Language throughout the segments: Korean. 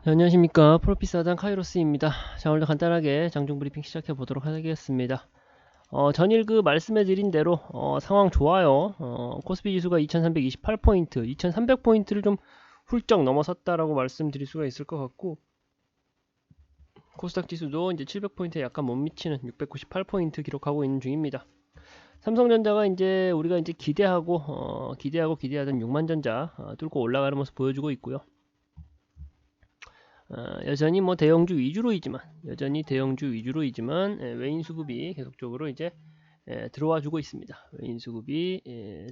네, 안녕하십니까. 프로피스하단 카이로스입니다. 자, 오늘도 간단하게 장중 브리핑 시작해 보도록 하겠습니다. 전일 말씀해 드린 대로 상황 좋아요. 코스피 지수가 2328포인트, 2300포인트를 좀 훌쩍 넘어섰다라고 말씀드릴 수가 있을 것 같고, 코스닥 지수도 이제 700포인트에 약간 못 미치는 698포인트 기록하고 있는 중입니다. 삼성전자가 이제 우리가 이제 기대하던 6만전자 뚫고 올라가는 모습 보여주고 있고요. 여전히 대형주 위주로이지만 외인 수급이 계속적으로 이제 들어와 주고 있습니다. 외인 수급이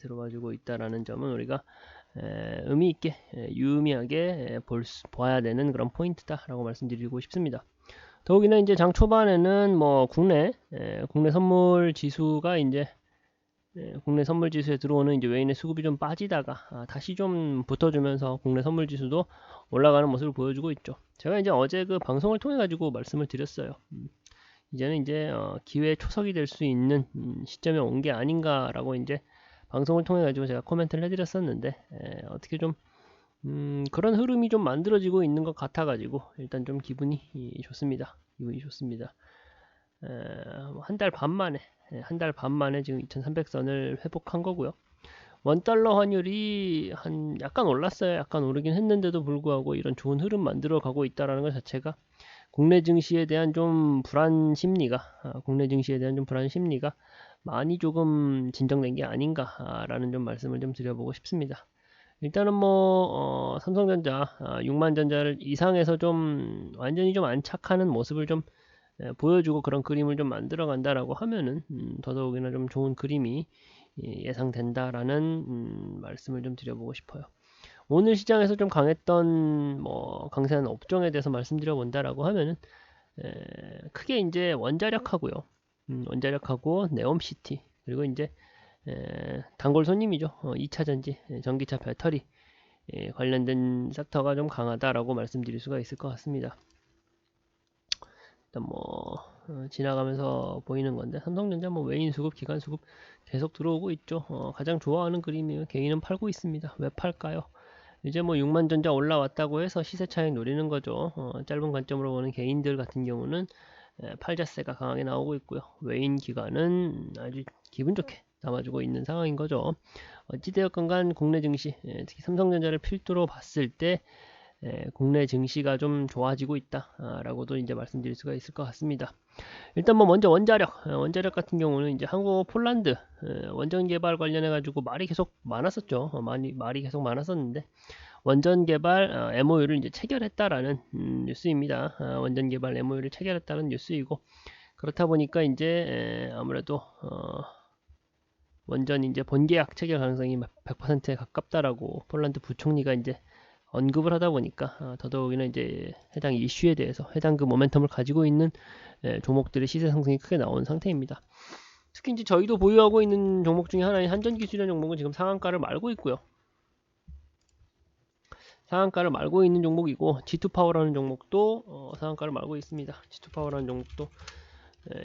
들어와 주고 있다라는 점은 우리가 의미 있게 유의미하게 봐야 되는 그런 포인트다라고 말씀드리고 싶습니다. 더욱이나 이제 장 초반에는 뭐 국내 선물 지수가 이제 국내 선물 지수에 들어오는 이제 외인의 수급이 좀 빠지다가 다시 좀 붙어주면서 국내 선물 지수도 올라가는 모습을 보여주고 있죠. 제가 이제 어제 그 방송을 통해 가지고 말씀을 드렸어요. 이제는 이제 기회의 초석이 될 수 있는 시점에 온 게 아닌가라고 이제 방송을 통해 가지고 제가 코멘트를 해드렸었는데 어떻게 좀 그런 흐름이 좀 만들어지고 있는 것 같아 가지고 일단 좀 기분이 좋습니다. 한 달 반 만에 지금 2300선을 회복한 거고요. 원달러 환율이 약간 올랐어요. 약간 오르긴 했는데도 불구하고 이런 좋은 흐름 만들어 가고 있다라는 것 자체가 국내 증시에 대한 좀 불안 심리가 많이 조금 진정된 게 아닌가라는 좀 말씀을 좀 드려보고 싶습니다. 일단은 삼성전자 6만 전자를 이상해서 좀 완전히 좀 안착하는 모습을 좀 보여주고 그런 그림을 좀 만들어 간다라고 하면은 더더욱이나 좀 좋은 그림이 예상된다라는 말씀을 좀 드려보고 싶어요. 오늘 시장에서 좀 강했던 강세한 업종에 대해서 말씀드려 본다라고 하면은 크게 이제 원자력하고요. 원자력하고 네옴시티 그리고 이제 단골 손님이죠. 2차 전지, 전기차 배터리 관련된 섹터가 좀 강하다라고 말씀드릴 수가 있을 것 같습니다. 일단 지나가면서 보이는 건데 삼성전자 외인 수급, 기관 수급 계속 들어오고 있죠. 가장 좋아하는 그림이에요. 개인은 팔고 있습니다. 왜 팔까요? 이제 6만 전자 올라왔다고 해서 시세 차익 노리는 거죠. 짧은 관점으로 보는 개인들 같은 경우는 팔자세가 강하게 나오고 있고요. 외인 기관은 아주 기분 좋게 남아주고 있는 상황인 거죠. 어찌되었건 간 국내 증시, 특히 삼성전자를 필두로 봤을 때 국내 증시가 좀 좋아지고 있다라고도 이제 말씀드릴 수가 있을 것 같습니다. 일단 먼저 원자력 같은 경우는 이제 한국 폴란드 원전 개발 관련해 가지고 말이 계속 많았었죠. 말이 계속 많았었는데 원전 개발 MOU를 이제 체결했다라는 뉴스입니다. 원전 개발 MOU를 체결했다는 뉴스이고 그렇다 보니까 이제 아무래도 원전 이제 본계약 체결 가능성이 100%에 가깝다라고 폴란드 부총리가 이제 언급을 하다 보니까 더더욱이나 이제 해당 이슈에 대해서 해당 그 모멘텀을 가지고 있는 종목들의 시세 상승이 크게 나온 상태입니다. 특히 이제 저희도 보유하고 있는 종목 중에 하나인 한전기술이라는 종목은 지금 상한가를 말고 있고요. 상한가를 말고 있는 종목이고 G2파워라는 종목도 상한가를 말고 있습니다. G2파워라는 종목도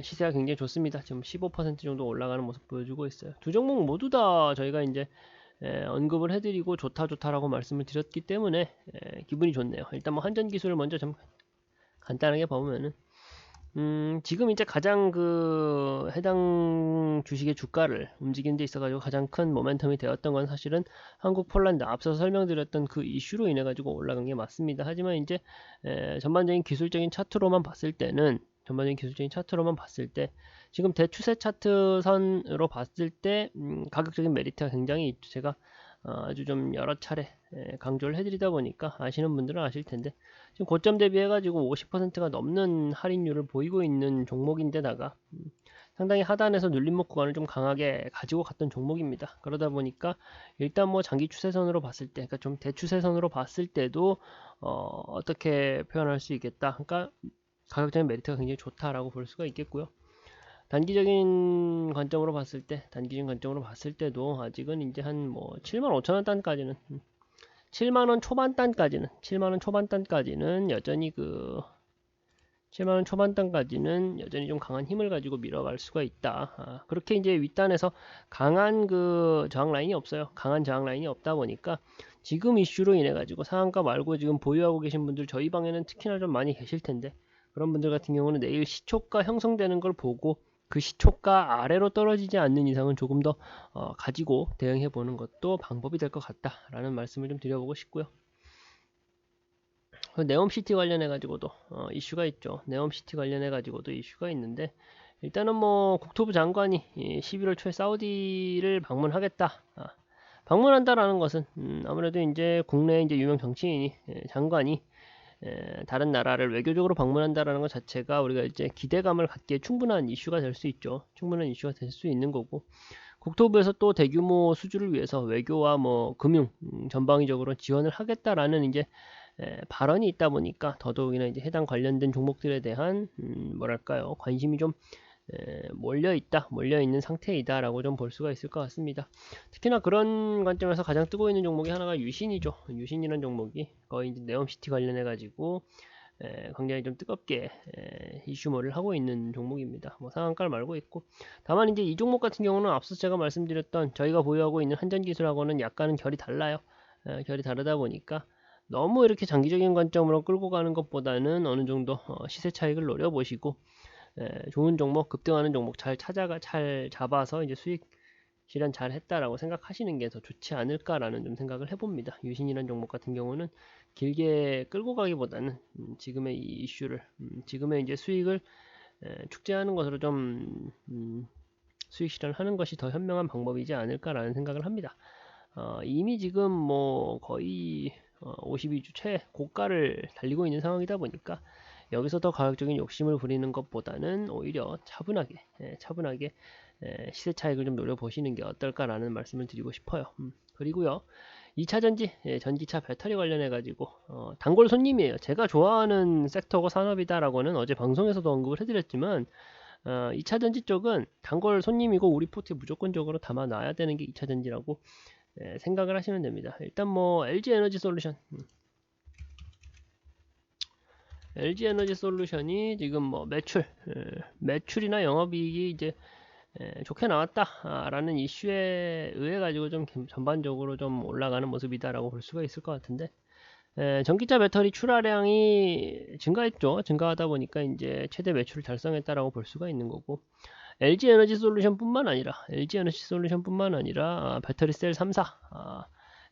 시세가 굉장히 좋습니다. 지금 15% 정도 올라가는 모습 보여주고 있어요. 두 종목 모두 다 저희가 이제 언급을 해드리고 좋다라고 말씀을 드렸기 때문에 기분이 좋네요. 일단 한전기술을 먼저 좀 간단하게 보면은 지금 이제 가장 해당 주식의 주가를 움직이는 데 있어가지고 가장 큰 모멘텀이 되었던 건 사실은 한국 폴란드 앞서 설명드렸던 그 이슈로 인해 가지고 올라간 게 맞습니다. 하지만 이제 전반적인 기술적인 차트로만 봤을 때 지금 대추세 차트선으로 봤을 때 가격적인 메리트가 굉장히 있죠. 제가 아주 좀 여러 차례 강조를 해드리다 보니까 아시는 분들은 아실 텐데 지금 고점 대비해 가지고 50%가 넘는 할인율을 보이고 있는 종목인데다가 상당히 하단에서 눌림목 구간을 좀 강하게 가지고 갔던 종목입니다. 그러다 보니까 일단 장기 추세선으로 봤을 때, 그러니까 좀 대추세선으로 봤을 때도 어떻게 표현할 수 있겠다. 그러니까 가격적인 메리트가 굉장히 좋다라고 볼 수가 있겠고요. 단기적인 관점으로 봤을 때도 아직은 이제 한 75,000원 단까지는 7만원 초반단까지는 여전히 7만원 초반단까지는 여전히 좀 강한 힘을 가지고 밀어갈 수가 있다. 그렇게 이제 윗단에서 강한 저항 라인이 없어요. 강한 저항 라인이 없다 보니까 지금 이슈로 인해 가지고 상한가 말고 지금 보유하고 계신 분들 저희 방에는 특히나 좀 많이 계실 텐데, 그런 분들 같은 경우는 내일 시초가 형성되는 걸 보고 그 시초가 아래로 떨어지지 않는 이상은 조금 더 가지고 대응해 보는 것도 방법이 될 것 같다라는 말씀을 좀 드려보고 싶고요. 네옴시티 관련해 가지고도 이슈가 있죠. 네옴시티 관련해 가지고도 이슈가 있는데, 일단은 뭐 국토부 장관이 11월 초에 사우디를 방문하겠다. 방문한다라는 것은 아무래도 이제 국내 이제 유명 정치인이 장관이 다른 나라를 외교적으로 방문한다라는 것 자체가 우리가 이제 기대감을 갖기에 충분한 이슈가 될 수 있죠. 충분한 이슈가 될 수 있는 거고, 국토부에서 또 대규모 수주를 위해서 외교와 뭐 금융 전방위적으로 지원을 하겠다라는 이제 발언이 있다 보니까 더더욱이나 이제 해당 관련된 종목들에 대한 뭐랄까요, 관심이 좀 몰려 있는 상태이다라고 좀 볼 수가 있을 것 같습니다. 특히나 그런 관점에서 가장 뜨고 있는 종목이 하나가 유신이죠. 유신이라는 종목이 거의 이제 네옴시티 관련해 가지고 굉장히 좀 뜨겁게 이슈몰을 하고 있는 종목입니다. 뭐 상한가를 말고 있고, 다만 이제 이 종목 같은 경우는 앞서 제가 말씀드렸던 저희가 보유하고 있는 한전기술하고는 약간은 결이 달라요. 결이 다르다 보니까 너무 이렇게 장기적인 관점으로 끌고 가는 것보다는 어느 정도 시세 차익을 노려보시고 좋은 종목, 급등하는 종목 잘 잡아서 이제 수익 실현 잘 했다라고 생각하시는 게 더 좋지 않을까라는 좀 생각을 해봅니다. 유신이라는 종목 같은 경우는 길게 끌고 가기보다는 지금의 이 이슈를 지금의 이제 수익을 축제하는 것으로 좀 수익 실현하는 것이 더 현명한 방법이지 않을까라는 생각을 합니다. 이미 지금 뭐 거의 52주 최고가를 달리고 있는 상황이다 보니까 여기서 더 가격적인 욕심을 부리는 것보다는 오히려 차분하게 시세 차익을 좀 노려보시는 게 어떨까라는 말씀을 드리고 싶어요. 그리고요, 2차전지, 전기차 배터리 관련해 가지고 단골 손님이에요. 제가 좋아하는 섹터고 산업이다라고는 어제 방송에서도 언급을 해드렸지만 2차전지 쪽은 단골 손님이고 우리 포트에 무조건적으로 담아놔야 되는 게 2차전지라고 생각을 하시면 됩니다. 일단 뭐 LG 에너지 솔루션이 지금 뭐 매출이나 영업이익이 이제 좋게 나왔다라는 이슈에 의해 가지고 좀 전반적으로 좀 올라가는 모습이다라고 볼 수가 있을 것 같은데, 전기차 배터리 출하량이 증가했죠. 증가하다 보니까 이제 최대 매출을 달성했다라고 볼 수가 있는 거고, LG 에너지 솔루션뿐만 아니라 배터리 셀 3사,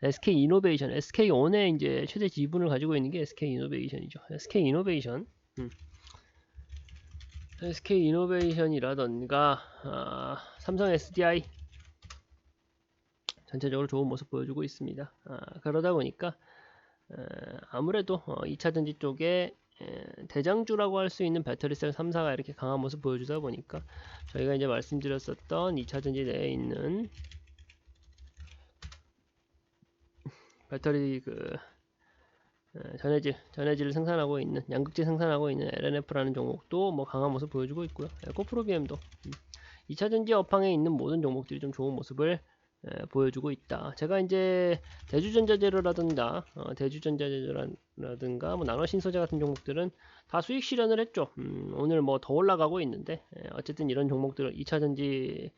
SK 이노베이션, SK온의 이제 최대 지분을 가지고 있는 게 SK 이노베이션이죠. SK 이노베이션이라던가 삼성 SDI 전체적으로 좋은 모습 보여주고 있습니다. 그러다 보니까 아무래도 2차전지 쪽에 대장주라고 할 수 있는 배터리셀 3사가 이렇게 강한 모습 보여주다 보니까 저희가 이제 말씀드렸었던 2차전지 내에 있는 배터리 전해질을 생산하고 있는, 양극재 생산하고 있는 LNF라는 종목도 뭐 강한 모습 보여주고 있고요. 에코프로비엠도 2차전지 업황에 있는 모든 종목들이 좀 좋은 모습을 보여주고 있다. 제가 이제 대주전자재료라든가 뭐 나노신소재 같은 종목들은 다 수익 실현을 했죠. 오늘 뭐 더 올라가고 있는데 어쨌든 이런 종목들을 2차전지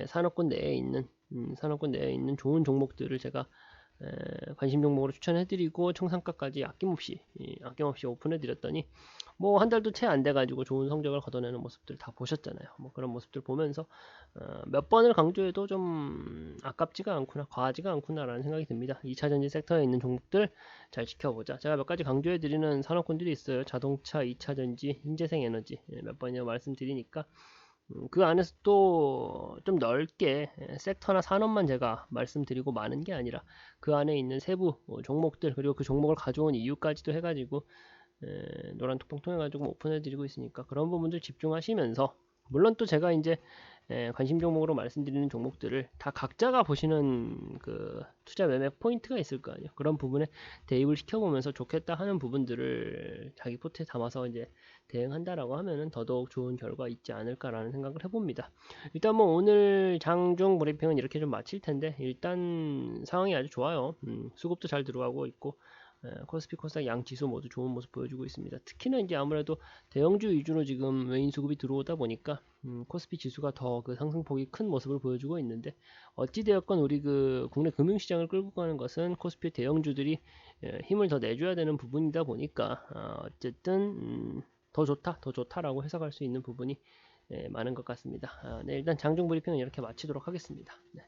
산업군 내에 있는 좋은 종목들을 제가 관심 종목으로 추천해드리고 청산가까지 아낌없이 오픈해드렸더니 뭐 한 달도 채 안 돼가지고 좋은 성적을 거둬내는 모습들 다 보셨잖아요. 뭐 그런 모습들 보면서 몇 번을 강조해도 좀 아깝지가 않구나, 과하지가 않구나라는 생각이 듭니다. 2차전지 섹터에 있는 종목들 잘 지켜보자. 제가 몇 가지 강조해드리는 산업군들이 있어요. 자동차, 2차전지, 신재생에너지 몇 번이나 말씀드리니까 그 안에서 또 좀 넓게 섹터나 산업만 제가 말씀드리고 마는 게 아니라 그 안에 있는 세부 종목들, 그리고 그 종목을 가져온 이유까지도 해가지고 노란 톡방 통해 가지고 오픈해 드리고 있으니까 그런 부분들 집중하시면서, 물론 또 제가 이제 관심 종목으로 말씀드리는 종목들을 다 각자가 보시는 그 투자 매매 포인트가 있을 거 아니에요. 그런 부분에 대입을 시켜보면서 좋겠다 하는 부분들을 자기 포트에 담아서 이제 대응한다라고 하면은 더더욱 좋은 결과 있지 않을까라는 생각을 해봅니다. 일단 뭐 오늘 장중 브리핑은 이렇게 좀 마칠 텐데, 일단 상황이 아주 좋아요. 수급도 잘 들어가고 있고 코스피 코스닥 양 지수 모두 좋은 모습 보여주고 있습니다. 특히나 이제 아무래도 대형주 위주로 지금 외인 수급이 들어오다 보니까 코스피 지수가 더 그 상승폭이 큰 모습을 보여주고 있는데, 어찌 되었건 우리 그 국내 금융시장을 끌고 가는 것은 코스피 대형주들이 힘을 더 내줘야 되는 부분이다 보니까 어쨌든 더 좋다라고 해석할 수 있는 부분이 많은 것 같습니다. 네, 일단 장중 브리핑은 이렇게 마치도록 하겠습니다. 네.